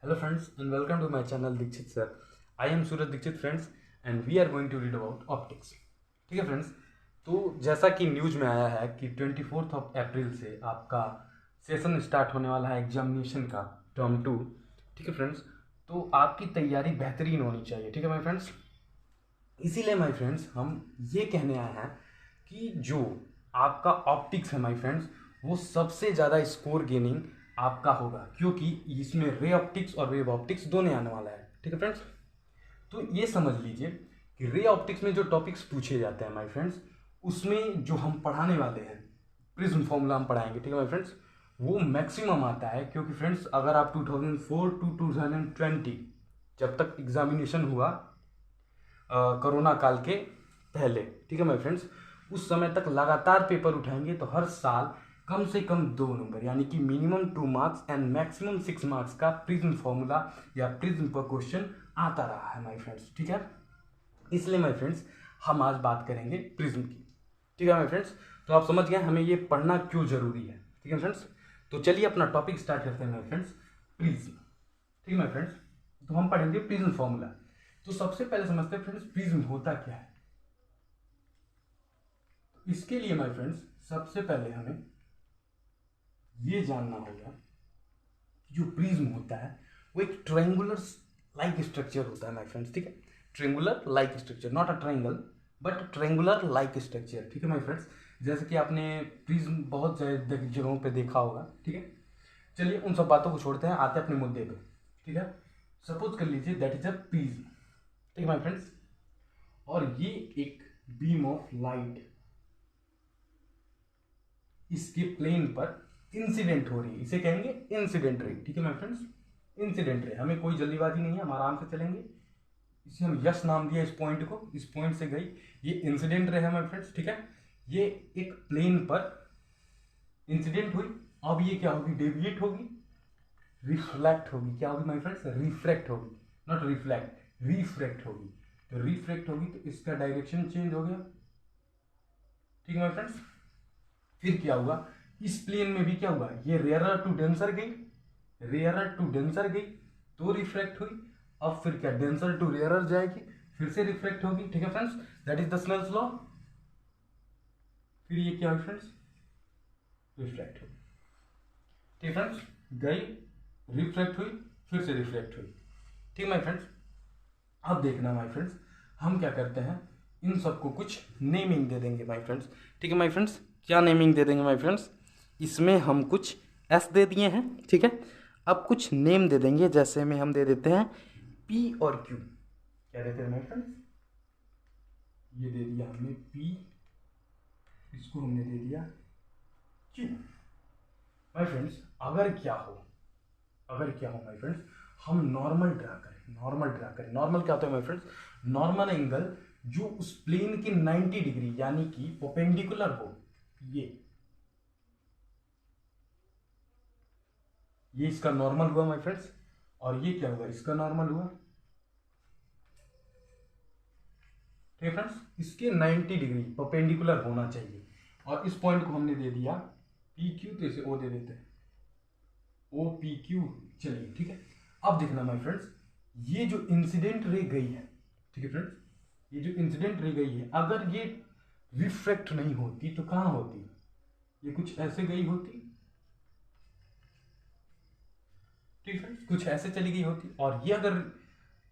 Hello friends and welcome to my channel Dikshit sir. I am Suraj Dikshit friends and we are going to read about optics. ठीक है friends, तो जैसा कि news में आया है कि 24 अप्रैल से आपका सेशन स्टार्ट होने वाला है एग्जामिनेशन का टर्म 2। ठीक है फ्रेंड्स, तो आपकी तैयारी बेहतरीन होनी चाहिए। ठीक है माय फ्रेंड्स, इसीलिए माय फ्रेंड्स हम ये कहने आए हैं कि जो आपका ऑप्टिक्स है माय फ्रेंड्स, वो सबसे ज़्यादा स्कोर गेनिंग आपका होगा, क्योंकि इसमें रे ऑप्टिक्स और वेव ऑप्टिक्स दोनों आने वाला है। ठीक है फ्रेंड्स, तो ये समझ लीजिए कि रे ऑप्टिक्स में जो टॉपिक्स पूछे जाते हैं माय फ्रेंड्स, उसमें जो हम पढ़ाने वाले हैं प्रिज्म फॉर्मूला हम पढ़ाएंगे। ठीक है माय फ्रेंड्स, वो मैक्सिमम आता है, क्योंकि फ्रेंड्स अगर आप 2004 टू 2020 जब तक एग्जामिनेशन हुआ कोरोना काल के पहले, ठीक है माय फ्रेंड्स, उस समय तक लगातार पेपर उठाएंगे तो हर साल कम से कम 2 नंबर यानी कि minimum 2 marks and maximum 6 marks का प्रिज्म फॉर्मूला या प्रिज्म पर क्वेश्चन आता रहा है माय फ्रेंड्स। ठीक है, इसलिए माय फ्रेंड्स हम आज बात करेंगे प्रिज्म की। ठीक है माय फ्रेंड्स, तो आप समझ गए हमें ये पढ़ना क्यों जरूरी है। ठीक है फ्रेंड्स, तो चलिए अपना टॉपिक स्टार्ट करते हैं माय फ्रेंड्स, प्रिज्म। ठीक है माय फ्रेंड्स, तो हम पढ़ेंगे प्रिज्म फॉर्मूला। तो सबसे पहले समझते हैं फ्रेंड्स प्रिज्म होता क्या है। तो इसके लिए माय फ्रेंड्स सबसे पहले हमें ये जानना होगा कि जो प्रिज्म होता है वो एक ट्रायंगुलर लाइक स्ट्रक्चर होता है माय फ्रेंड्स। ठीक है, triangular like structure, not a triangle but triangular like structure. ठीक है माय फ्रेंड्स, जैसे कि आपने प्रिज्म बहुत जगहों पे देखा होगा। ठीक है, चलिए उन सब बातों को छोड़ते हैं, आते हैं अपने मुद्दे पे। ठीक है, सपोज कर लीजिए दैट इज अ प्रिज्म। ठीक है माय फ्रेंड्स, और ये एक बीम ऑफ लाइट इसके प्लेन पर इंसिडेंट हो रही है, इसे कहेंगे इंसिडेंट रे। ठीक है माय फ्रेंड्स, इंसिडेंट रे, हमें कोई जल्दीबाजी नहीं है, हम आराम से चलेंगे। इसे हम यस नाम दिया इस पॉइंट को, इस पॉइंट से गई ये इंसिडेंट रे है माय फ्रेंड्स। ठीक है, ये एक प्लेन पर इंसिडेंट हुई, अब ये क्या होगी, डेविएट होगी, रिफ्लेक्ट होगी। क्या होगी माय फ्रेंड्स, रिफ्रैक्ट होगी, नॉट रिफ्लेक्ट, रिफ्रैक्ट होगी। तो रिफ्रैक्ट होगी तो इसका डायरेक्शन चेंज हो गया। ठीक है माय फ्रेंड्स, फिर क्या हुआ, इस प्लेन में भी क्या हुआ, ये रेयरर टू डेंसर गई, रेयरर टू डेंसर गई तो रिफ्रैक्ट हुई। अब फिर क्या, डेंसर टू रेयरर जाएगी, फिर से रिफ्रैक्ट होगी। ठीक है friends, that is the Snell's law. फिर ये क्या हुई फ्रेंड्स, रिफ्रैक्ट हुई। ठीक है फ्रेंड्स, गई, रिफ्रैक्ट हुई, फिर से रिफ्रैक्ट हुई। ठीक है माय फ्रेंड्स, अब देखना माय फ्रेंड्स हम क्या करते हैं, इन सबको कुछ नेमिंग दे देंगे माय फ्रेंड्स। ठीक है माय फ्रेंड्स, क्या नेमिंग दे देंगे माय फ्रेंड्स, इसमें हम कुछ एस दे दिए हैं। ठीक है, अब कुछ नेम दे देंगे, जैसे में हम दे देते हैं पी और क्यू। क्या देते हैं माय फ्रेंड्स, ये दे दिया हमने पी, इसको हमने दे दिया क्यू। माय फ्रेंड्स अगर क्या हो, अगर क्या हो माय फ्रेंड्स, हम नॉर्मल ड्रा करें, नॉर्मल ड्रा करें। नॉर्मल क्या होता है माय फ्रेंड्स, नॉर्मल एंगल जो उस प्लेन के 90 डिग्री यानी कि परपेंडिकुलर हो। ये इसका नॉर्मल हुआ माय फ्रेंड्स, और ये क्या हुआ, इसका नॉर्मल हुआ। ठीक है फ्रेंड्स, इसके 90 डिग्री परपेंडिकुलर होना चाहिए, और इस पॉइंट को हमने दे दिया पी क्यू, तो इसे ओ दे देते हैं, ओ पी क्यू। चलिए ठीक है, अब देखना माय फ्रेंड्स, ये जो इंसिडेंट रे गई है, ठीक है फ्रेंड्स, ये जो इंसिडेंट रे गई है, अगर ये रिफ्रैक्ट नहीं होती तो कहां होती, ये कुछ ऐसे गई होती। ठीक है, कुछ ऐसे चली गई होती, और ये अगर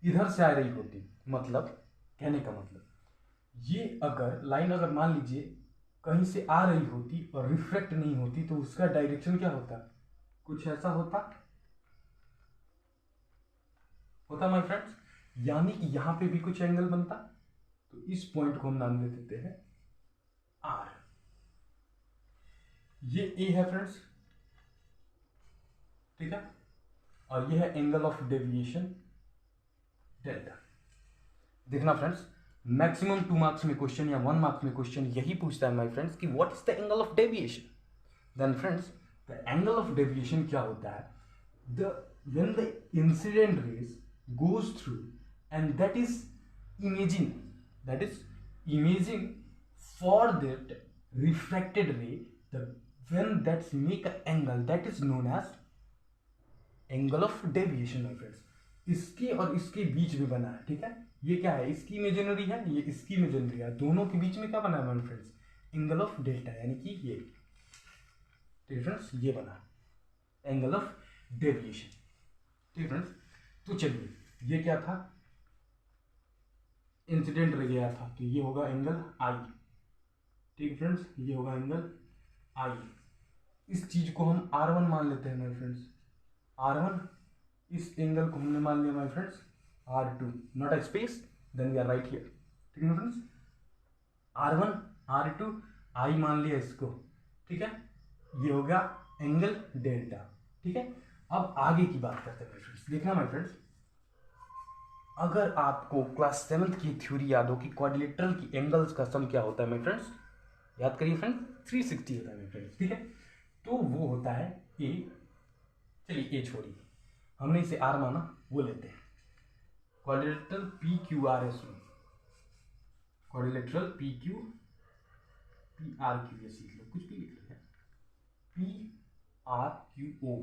इधर से आ रही होती, मतलब कहने का मतलब ये अगर लाइन अगर मान लीजिए कहीं से आ रही होती और रिफ्लेक्ट नहीं होती तो उसका डायरेक्शन क्या होता, कुछ ऐसा होता, होता माय फ्रेंड्स, यानी कि यहां पे भी कुछ एंगल बनता। तो इस पॉइंट को हम नाम दे देते हैं आर। ये ए है फ्रेंड्स, ठीक है, और ये है एंगल ऑफ डेविएशन डेल्टा। देखना फ्रेंड्स, मैक्सिमम 2 मार्क्स में क्वेश्चन या 1 मार्क्स में क्वेश्चन यही पूछता है माय फ्रेंड्स कि what is the angle of deviation. Then friends the angle of deviation क्या होता है, the when the incident rays goes through and that is imaging for that refracted ray, the when that's make an angle that is known as angle of deviation my friends, इसके और इसके बीच में बना है, ठीक है। ये क्या है, इसकी इमेजिनरी है, ये इसकी इमेजिनरी है, दोनों के बीच में क्या बना है my friends, angle of delta, यानी कि ये फ्रेंड्स ये बना एंगल ऑफ डेविएशन, ठीक फ्रेंड्स। तो चलिए, ये क्या था, इंसिडेंट रह गया था, तो ये होगा एंगल आई, ठीक फ्रेंड्स, ये होगा एंगल आई। इस चीज को हम R1 मान लेते हैं माय फ्रेंड्स, R1, इस एंगल को हमने मान लिया my friends R2, not a space, then we are right here, ठीक है फ्रेंड्स। R1 R2 I मान लिया इसको, ठीक है, ये होगा एंगल डेल्टा, ठीक है। अब आगे की बात करते हैं माय फ्रेंड्स, देखना माय फ्रेंड्स, अगर आपको क्लास 7th की थ्योरी याद हो कि क्वाड्रिलेटरल की एंगल्स का सम क्या होता है माय फ्रेंड्स, याद करिए फ्रेंड्स, 360 होता है माय फ्रेंड्स, ठीक है। तो वो होता है ए, चलिए ए छोड़िए, हमने इसे आर माना, वो लेते हैं quadrilateral P Q R S में, क्वाड्रिलेटरल पी आर क्यू, ये सीख लो, कुछ भी लिख लो, P R Q O,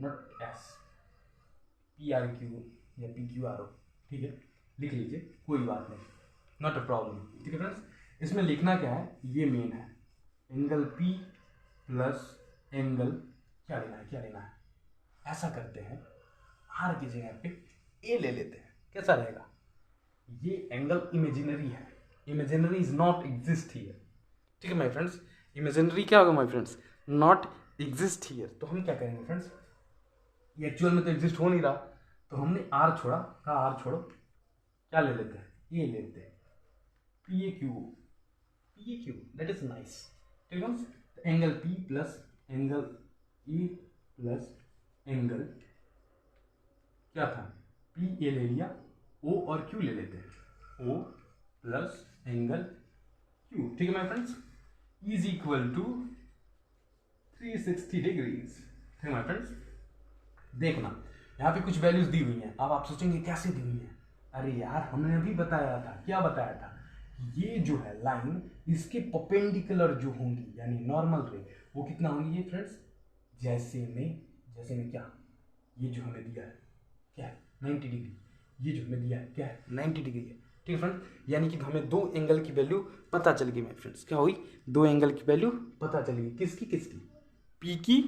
not S, P R Q या पी क्यू आर ओ, ठीक है, लिख लीजिए, कोई बात नहीं, नॉट अ प्रॉब्लम, ठीक है फ्रेंड्स। इसमें लिखना क्या है, ये मेन है, एंगल पी प्लस एंगल क्या लेना है, क्या लेना है, ऐसा करते हैं, आर की जगह पे ए ले लेते हैं, कैसा रहेगा, ये एंगल इमेजिनरी है, imaginary is not exist here, ठीक है माय फ्रेंड्स। इमेजिनरी क्या होगा my friends, not exist here, तो हम क्या करेंगे फ्रेंड्स, ये एक्चुअल में तो एग्जिस्ट हो नहीं रहा, तो हमने आर छोड़ा, कहा आर छोड़ो, क्या ले लेते हैं, ए ले लेते हैं, P A Q, that is nice, ठीक है। Angle P plus angle E plus angle क्या था, पी ए ले लिया, ओ और क्यू ले लेते हैं, ओ प्लस एंगल क्यू, ठीक है my friends, is equal to 360 degrees, ठीक है माय फ्रेंड्स। देखना यहाँ पे कुछ वैल्यूज दी हुई हैं, अब आप सोचेंगे कैसे दी हुई हैं, अरे यार हमने अभी बताया था, क्या बताया था, ये जो है लाइन, इसके परपेंडिकुलर जो होंगी, यानी नॉर्मल रे, वो कितना होंगी ये फ्रेंड्स, जैसे में क्या, ये जो हमें दिया है क्या है 90 डिग्री, ये जो हमें दिया है क्या है 90 डिग्री है, ठीक है फ्रेंड्स। यानी कि हमें दो एंगल की वैल्यू पता चल गई मेरे फ्रेंड्स, क्या हुई, दो एंगल की वैल्यू पता चल गई, किसकी, पी की,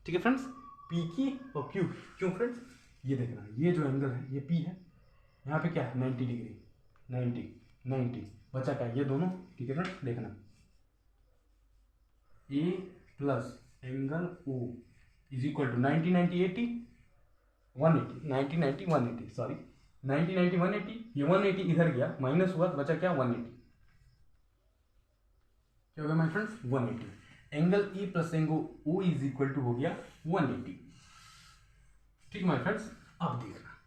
ठीक है फ्रेंड्स, पी की और क्यों फ्रेंड्स, ये देखना, ये जो एंगल है ये पी है, यहाँ पे क्या है 90 डिग्री, 90 बचा क्या, ये दोनों, ठीक है फ्रेंड्स। देखना A plus angle O is equal to 90 90 80 180, 90 90 180, sorry 90 90 180, ये 180 इधर गया, माइनस हुआ, बचा क्या 180, क्या हो गया my friends 180, angle E plus angle O is equal to हो गया 180, ठीक है माय फ्रेंड्स। अब देखना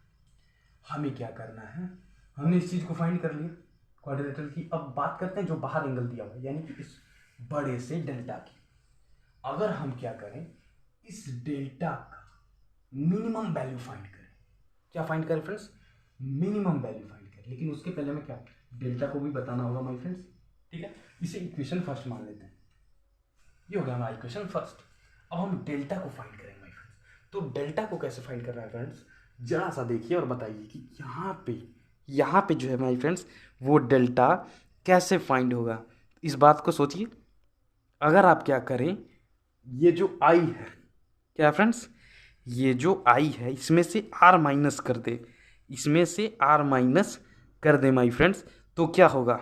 हमें क्या करना है, हमने इस चीज को फाइंड कर लिया क्वाड्रिलेटरल की, अब बात करते हैं जो बाहर एंगल दिया हुआ है, यानी कि इस बड़े से डेल्टा की, अगर हम क्या करें, इस डेल्टा का मिनिमम वैल्यू फाइंड करें, क्या फाइंड करें फ्रेंड्स, मिनिमम वैल्यू फाइंड करें, लेकिन उसके पहले में क्या, डेल्टा को भी बताना होगा माय फ्रेंड्स, ठीक है। इसे इक्वेशन फर्स्ट मान लेते हैं, ये हो गया हमारा इक्वेशन फर्स्ट। अब हम डेल्टा को फाइंड करेंगे माय फ्रेंड्स, तो डेल्टा को कैसे फाइंड करना है फ्रेंड्स, जरा सा देखिए और बताइए कि यहाँ पे जो है माय फ्रेंड्स वो डेल्टा कैसे फाइंड होगा, इस बात को सोचिए। अगर आप क्या करें, ये जो आई है क्या फ्रेंड्स, ये जो आई है इसमें से आर माइनस कर दे, इसमें से आर माइनस कर दे माय फ्रेंड्स, तो क्या होगा,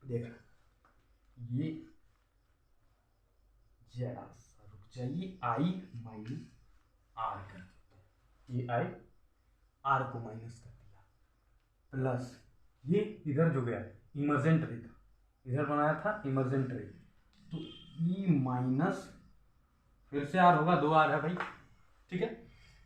देखना ये जरा सा रुक जाइए, आई माइनस आर कर देते, ये आई आर को माइनस कर दिया, प्लस ये इधर जो गया इमर्जेंट रे था, इधर बनाया था इमर्जेंट रे, तो ई माइनस फिर से आर होगा, दो आर है भाई, ठीक है,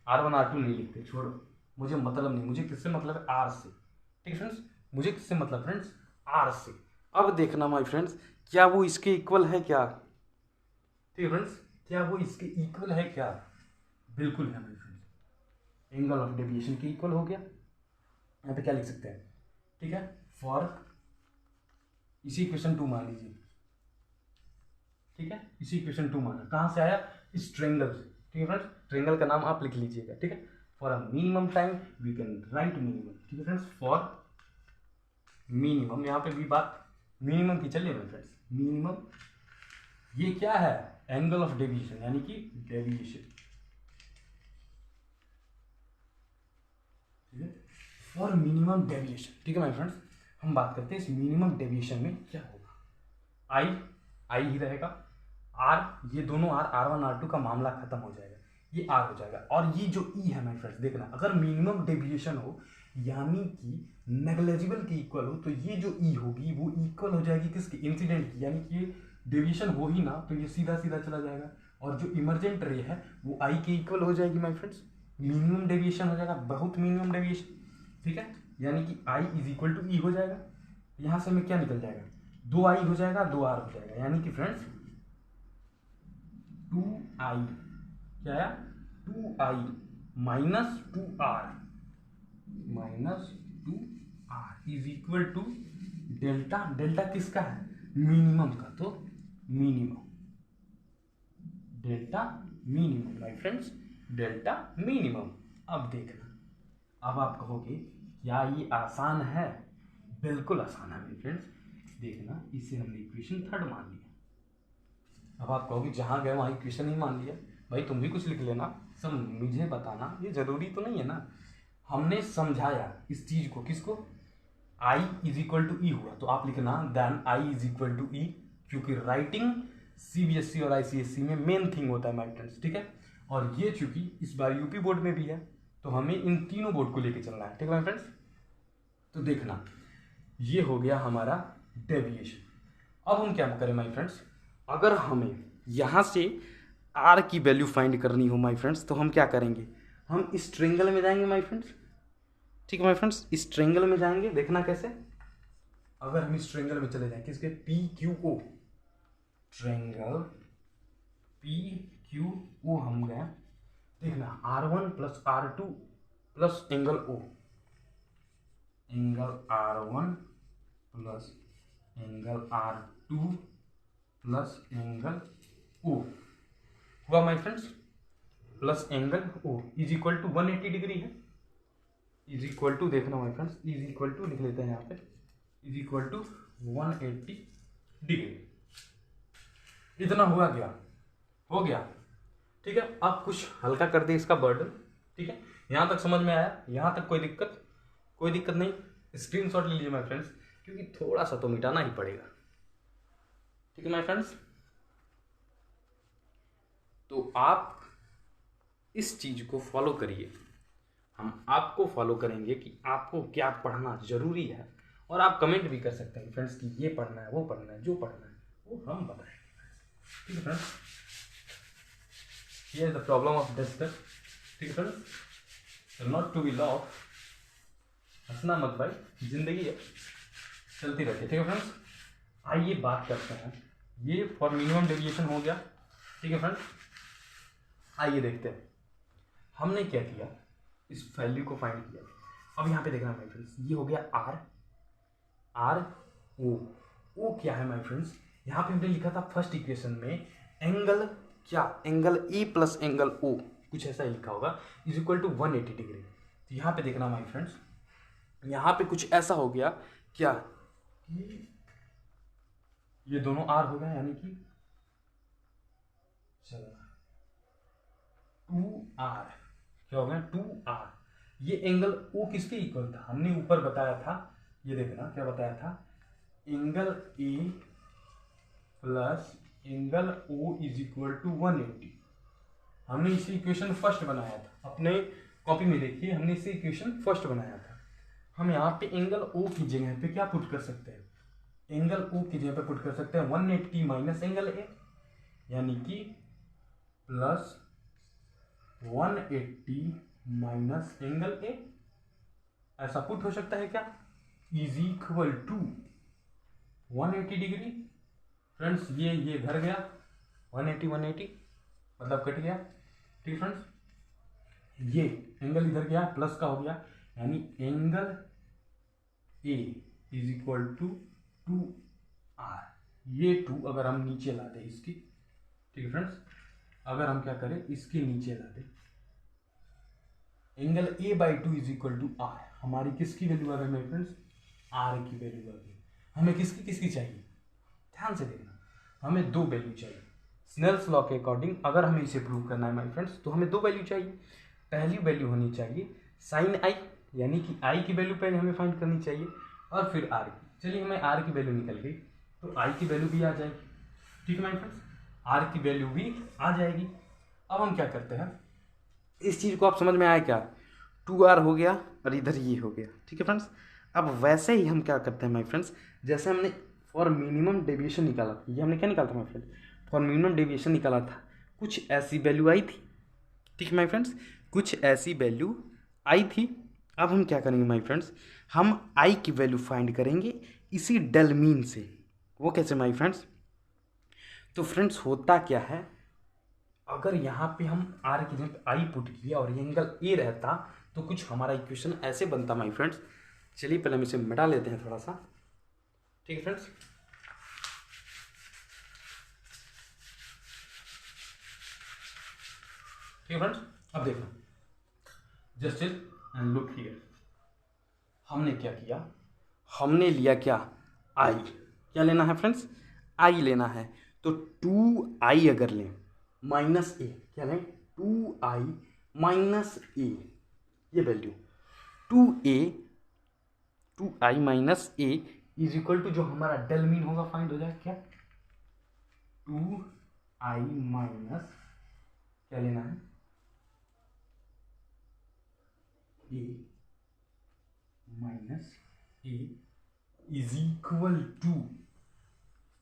R1 R2 नहीं लिखते, छोड़ो, मुझे मतलब नहीं, मुझे किससे मतलब है, आर से, ठीक है फ्रेंड्स, मुझे किससे मतलब फ्रेंड्स, आर से। अब देखना माय फ्रेंड्स, क्या वो इसके इक्वल है क्या, ठीक है फ्रेंड्स, क्या वो इसके इक्वल है क्या, बिल्कुल है my friends, angle of deviation के इक्वल हो गया, यहाँ पे क्या लिख सकते हैं, ठीक है, फॉर इसी इक्वेशन 2 मान लीजिए, ठीक है, इसी इक्वेशन 2 माना, कहाँ से आया, इस ट्रायंगल से, ठीक है फ्रेंड्स, ट्रायंगल का नाम आप लिख लीजिएगा, ठीक है। For a minimum time we can write minimum, ठीक है फ्रेंड्स, फॉर मिनिमम, यहाँ पे भी बात मिनिमम की चलिए मेरे फ्रेंड्स। मिनिमम ये क्या है, एंगल ऑफ डेविएशन यानी कि डेविएशन, ठीक है, फॉर मिनिमम डेविएशन, ठीक है माय फ्रेंड्स। हम बात करते हैं इस मिनिमम डेविएशन में क्या होगा। आई ही रहेगा, आर, ये दोनों R1 R2 का मामला खत्म हो जाएगा, ये आर हो जाएगा। और ये जो ई है माय फ्रेंड्स, देखना, अगर मिनिमम डेविएशन हो यानी कि नेग्लेजिबल के इक्वल हो, तो ये जो ई होगी वो इक्वल हो जाएगी किसकी, इंसिडेंट की, यानी कि डेविएशन हो ही ना तो ये सीधा सीधा चला जाएगा। और जो इमरजेंट रे है वो आई के इक्वल हो जाएगी माय फ्रेंड्स। मिनिमम डेविएशन हो जाएगा, बहुत मिनिमम डेविएशन, ठीक है, यानी कि आई इज इक्वल टू ई हो जाएगा। यहाँ से हमें क्या निकल जाएगा, 2i हो जाएगा, 2r हो जाएगा, यानी कि फ्रेंड्स 2i, क्या आया, 2i minus 2r is equal to delta, delta किसका है, मिनिमम का, तो minimum, delta minimum my friends, delta minimum. अब देखना, अब आप कहोगे क्या ये आसान है, बिल्कुल आसान है मेरे फ्रेंड्स। देखना, इसे हमने इक्वेशन 3 मान लिया। अब आप कहोगे जहाँ गए वहाँ इक्वेशन ही मान लिया, भाई तुम भी कुछ लिख लेना, सब मुझे बताना, ये जरूरी तो नहीं है ना। हमने समझाया इस चीज को, किसको, I is equal to E हुआ तो आप लिखना then I is equal to E, क्योंकि राइटिंग सीबीएसई और आईसीएसई में मेन थिंग होता है माय फ्रेंड्स, ठीक है। और ये चूंकि इस बार यूपी बोर्ड में भी है तो हमें इन तीनों बोर्ड को लेके चलना है, ठीक है माय फ्रेंड्स। तो देखना, ये हो गया हमारा डेविएशन। अब हम क्या करें माय फ्रेंड्स, अगर हमें यहाँ से आर की वैल्यू फाइंड करनी हो माय फ्रेंड्स, तो हम क्या करेंगे, हम इस ट्रायंगल में जाएंगे माय फ्रेंड्स, ठीक है माय फ्रेंड्स, इस ट्रायंगल में जाएंगे। देखना कैसे, अगर हम इस ट्रायंगल में चले जाएं, किसके, P Q O, triangle P Q O हम गए, देखना R1 plus R2 plus angle O, angle R1 plus angle R2 plus angle O हुआ my friends, plus angle O is equal to 180 degree है, is equal to, देखना my friends, is equal to लिख लेते हैं यहाँ पे, is equal to 180 degree. इतना हुआ क्या, हो गया, ठीक है। अब कुछ हल्का कर दे इसका बर्डन, ठीक है। यहाँ तक समझ में आया, यहाँ तक कोई दिक्कत नहीं, स्क्रीनशॉट ले लीजिए माय फ्रेंड्स, क्योंकि थोड़ा सा तो मिटाना ही पड़ेगा, ठीक है माय फ्रेंड्स। तो आप इस चीज को फॉलो करिए, हम आपको फॉलो करेंगे कि आपको क्या पढ़ना जरूरी है, और आप कमेंट भी कर सकते हैं फ्रेंड्स कि ये पढ़ना है, वो पढ़ना है, जो पढ़ना है वो हम बताएंगे, ठीक है friends. Here is the problem of duster, ठीक है friends, not to be laugh, हंसना मत भाई, जिंदगी है, चलती रहती है, ठीक है फ्रेंड्स। आइए बात करते हैं, ये फॉर मिनिमम डेविएशन हो गया, ठीक है फ्रेंड्स। आइए देखते हैं हमने क्या किया, इस वैल्यू को फाइंड किया। अब यहाँ पे देखना माय फ्रेंड्स, ये हो गया आर ओ क्या है माय फ्रेंड्स, यहाँ पे हमने लिखा था फर्स्ट इक्वेशन में एंगल, क्या, angle E plus angle O, कुछ ऐसा ही लिखा होगा, इज इक्वल टू 180 डिग्री। तो यहाँ पे देखना माय फ्रेंड्स, यहाँ पे कुछ ऐसा हो गया क्या कि ये दोनों आर हो गया, यानी कि चलो 2r, क्या हो गया 2r। ये एंगल ओ किसके इक्वल था, हमने ऊपर बताया था, ये देखना क्या बताया था, angle A plus angle O is equal to 180। हमने इसी इक्वेशन फर्स्ट बनाया था, अपने कॉपी में देखिए, हमने इसी इक्वेशन फर्स्ट बनाया था। हम यहाँ पे एंगल ओ की जगह पे क्या पुट कर सकते हैं, एंगल ओ की जगह पे पुट कर सकते हैं 180 माइनस एंगल ए, यानी कि प्लस 180 माइनस एंगल ए, ऐसा पुट हो सकता है क्या, is equal to 180 degree. Friends ये घर गया 180 मतलब कट गया, ठीक फ्रेंड्स। ये एंगल इधर गया, प्लस का हो गया, यानी angle A is equal to 2r। ये 2 अगर हम नीचे लाते हैं इसकी, ठीक है फ्रेंड्स। अगर हम क्या करें, इसके नीचे ला दें angle A/2 is equal to R, हमारी किसकी वैल्यू आ गई माय फ्रेंड्स, R की वैल्यू आ गई। हमें किसकी चाहिए, ध्यान से देखना, हमें दो वैल्यू चाहिए। स्नेल्स लॉ के अकॉर्डिंग अगर हमें इसे प्रूव करना है माय फ्रेंड्स, तो हमें दो वैल्यू चाहिए। पहली वैल्यू होनी चाहिए साइन आई, यानी कि आई की वैल्यू पहले हमें फाइंड करनी चाहिए, और फिर आर की। चलिए हमें आर की वैल्यू निकल गई, तो आई की वैल्यू भी आ जाएगी। ठीक है माय फ्रेंड्स, आर की वैल्यू भी आ जाएगी। अब हम क्या करते हैं, इस चीज़ को आप समझ में आया क्या, 2R हो गया और इधर ये हो गया। ठीक है फ्रेंड्स, अब वैसे ही हम क्या करते हैं माय फ्रेंड्स, जैसे हमने फॉर मिनिमम डेविएशन निकाला था, ये हमने क्या निकाला था my friend, for minimum deviation निकाला था, कुछ ऐसी वैल्यू आई थी। ठीक है माय फ्रेंड्स, कुछ ऐसी वैल्यू आई थी। अब हम क्या करेंगे माय फ्रेंड्स, हम आई की वैल्यू फाइंड करेंगे इसी डेल मीन से। वो कैसे माय फ्रेंड्स, तो फ्रेंड्स होता क्या है, अगर यहाँ पे हम आर की जगह आई पुट किया और ये एंगल ए रहता, तो कुछ हमारा इक्वेशन ऐसे बनता माय फ्रेंड्स। चलिए पहले हम इसे मिटा लेते हैं थोड़ा सा। ठीक है फ्रेंड्स, ठीक है फ्रेंड्स, अब देखो, जस्ट एंड लुक हियर, हमने क्या किया, हमने लिया क्या, आई। क्या लेना है फ्रेंड्स, आई लेना है। तो 2i अगर लें माइनस ए, क्या लें, 2i माइनस ए, ये value 2i minus A is equal to जो हमारा डेल मीन होगा फाइंड हो जाए क्या, 2i माइनस क्या लेना है, A minus A is equal to,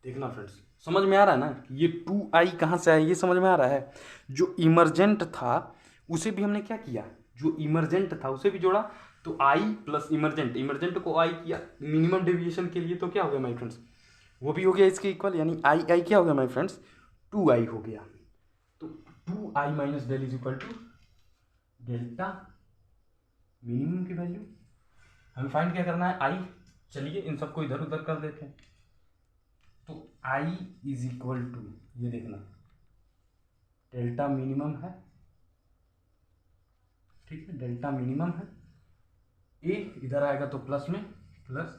देखना फ्रेंड्स समझ में आ रहा है ना, ये 2i कहाँ से आया, ये समझ में आ रहा है। जो इमरजेंट था उसे भी हमने क्या किया, जो इमरजेंट था उसे भी जोड़ा, तो i प्लस इमरजेंट को i किया मिनिमम डेविएशन के लिए, तो क्या हो गया माय फ्रेंड्स, वो भी हो गया इसके इक्वल, यानी i क्या हो गया माय फ्रेंड्स, 2i हो गया। तो 2i माइनस डेल is equal to delta minimum की वैल्यू। हमें फाइंड क्या करना है, i। चलिए इन सबको इधर उधर कर देते हैं, तो i इज इक्वल टू, ये देखना डेल्टा मिनिमम है, ठीक है, डेल्टा मिनिमम है, ए इधर आएगा तो प्लस में, प्लस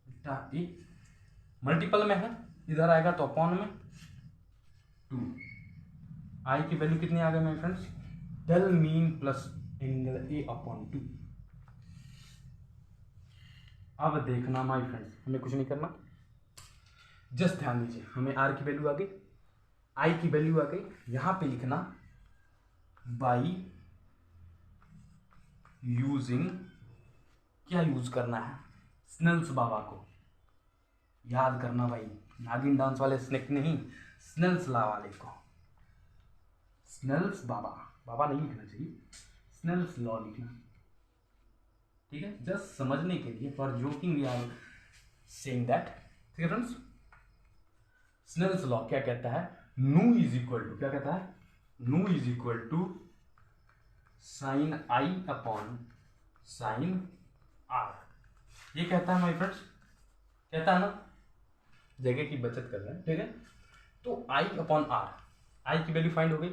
डेल्टा ए, मल्टीपल में है, इधर आएगा तो अपॉन में 2। आई की वैल्यू कितनी आ गई माय फ्रेंड्स, डेल मीन प्लस एंगल ए अपॉन 2। अब देखना माय फ्रेंड्स, हमें कुछ नहीं करना, जस्ट ध्यान दीजिए, हमें आर की वैल्यू आ गई, आई की वैल्यू आ गई, यहां पे लिखना बाई यूजिंग, क्या यूज करना है, स्नेल्स बाबा को याद करना भाई, नागिन डांस वाले स्नेक नहीं, स्नेल्स लॉ वाले को, स्नेल्स बाबा नहीं लिखना चाहिए, स्नेल्स लॉ लिखना। ठीक है, जस्ट समझने के लिए, for joking we are saying that. ठीक है फ्रेंड्स, स्नेल्स लॉ क्या कहता है, नू इज इक्वल टू, क्या कहता है, नू is equal to sine I upon sine R, ये कहता है माय फ्रेंड्स, कहता है ना, जगह की बचत कर रहे हैं। ठीक है, तो आई अपॉन आर, आई की वैल्यू फाइंड हो गई,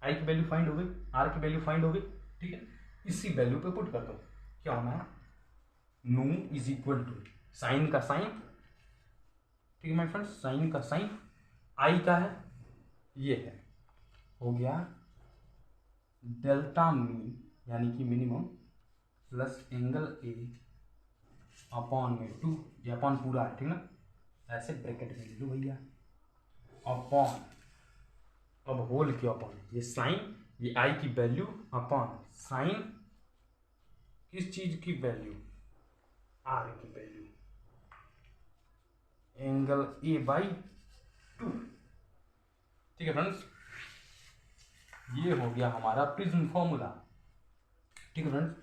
आई की वैल्यू फाइंड हो गई, आर की वैल्यू फाइंड हो गई। ठीक है, इसी वैल्यू पे पुट कर दो, क्या होना है, नू इज इक्वल टू साइन का साइन, ठीक है माय फ्रेंड्स, साइन का साइन, आई का है ये है, हो गया डेल्टा मीन यानी कि minimum plus angle A upon में 2, ये अपॉन पूरा है, ठीक ना, ऐसे ब्रैकेट में ले लो भैया, अपॉन, अब होल के अपॉन, ये साइन, ये आई की वैल्यू अपॉन साइन किस चीज की वैल्यू, आर की वैल्यू, एंगल ए बाई 2। ठीक है फ्रेंड्स, ये हो गया हमारा प्रिज्म फॉर्मूला। ठीक है फ्रेंड्स,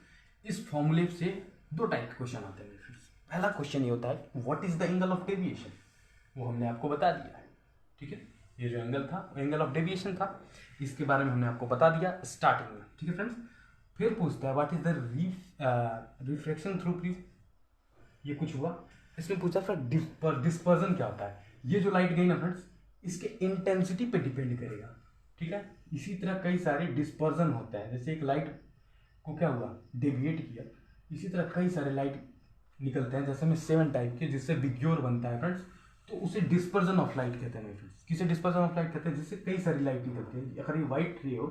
इस फॉर्मूले से दो टाइप के क्वेश्चन आते हैं फ्रेंड्स। पहला क्वेश्चन ये होता है what is the angle of deviation, वो हमने आपको बता दिया है। ठीक है, ये जो एंगल था एंगल ऑफ डेविएशन था, इसके बारे में हमने आपको बता दिया स्टार्टिंग में। ठीक है फ्रेंड्स, फिर पूछता है what is the refraction through prism, ये कुछ हुआ, इसमें पूछा फिर डिस्पर्जन क्या होता है, ये जो लाइट गई ना फ्रेंड्स, इसके इंटेंसिटी पे डिपेंड करेगा। ठीक है। इसी तरह कई सारे डिस्पर्जन होते हैं, जैसे एक लाइट को क्या हुआ, डेविएट किया, इसी तरह कई सारे लाइट निकलते हैं, जैसे में 7 टाइप के, जिससे विग्योर बनता है फ्रेंड्स, तो उसे डिस्पर्जन ऑफ लाइट कहते हैं फ्रेंड्स। किसे डिस्पर्जन ऑफ लाइट कहते हैं, जिससे कई सारी लाइट निकलती है। अगर ये व्हाइट रे हो,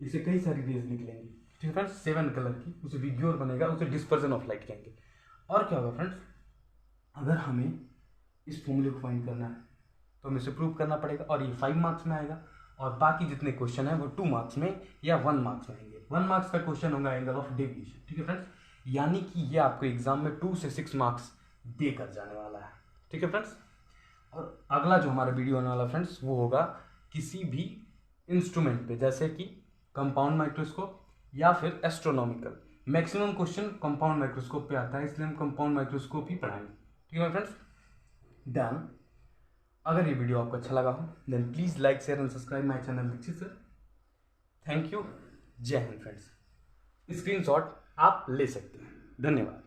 इससे कई सारी रेज निकलेंगी, ठीक है फ्रेंड्स, 7 कलर की, उसे विग्योर बनेगा, उसे डिस्पर्जन ऑफ लाइट कहेंगे। और क्या होगा फ्रेंड्स, अगर हमें इस फॉर्मूले को फाइंड करना है तो हमें इसे प्रूव करना पड़ेगा, और ये 5 मार्क्स में आएगा, और बाकी जितने क्वेश्चन है वो 2 मार्क्स में या 1 मार्क्स में आएंगे। 1 मार्क्स का क्वेश्चन होगा एंगल ऑफ डेविएशन, ठीक है फ्रेंड्स, यानी कि ये आपको एग्जाम में 2 से 6 मार्क्स देकर जाने वाला है, ठीक है फ्रेंड्स। और अगला जो हमारा वीडियो होने वाला फ्रेंड्स, वो होगा किसी भी इंस्ट्रूमेंट पे, जैसे कि कंपाउंड माइक्रोस्कोप या फिर astronomical. Maximum question compound microscope पे आता है, इसलिए हम कंपाउंड माइक्रोस्कोप ही पढ़ाएंगे, ठीक है फ्रेंड्स। डन। अगर ये वीडियो आपको अच्छा लगा हो then please like share and subscribe my channel Dixit sir. Thank you. जय हिंद फ्रेंड्स। स्क्रीनशॉट आप ले सकते हैं। धन्यवाद।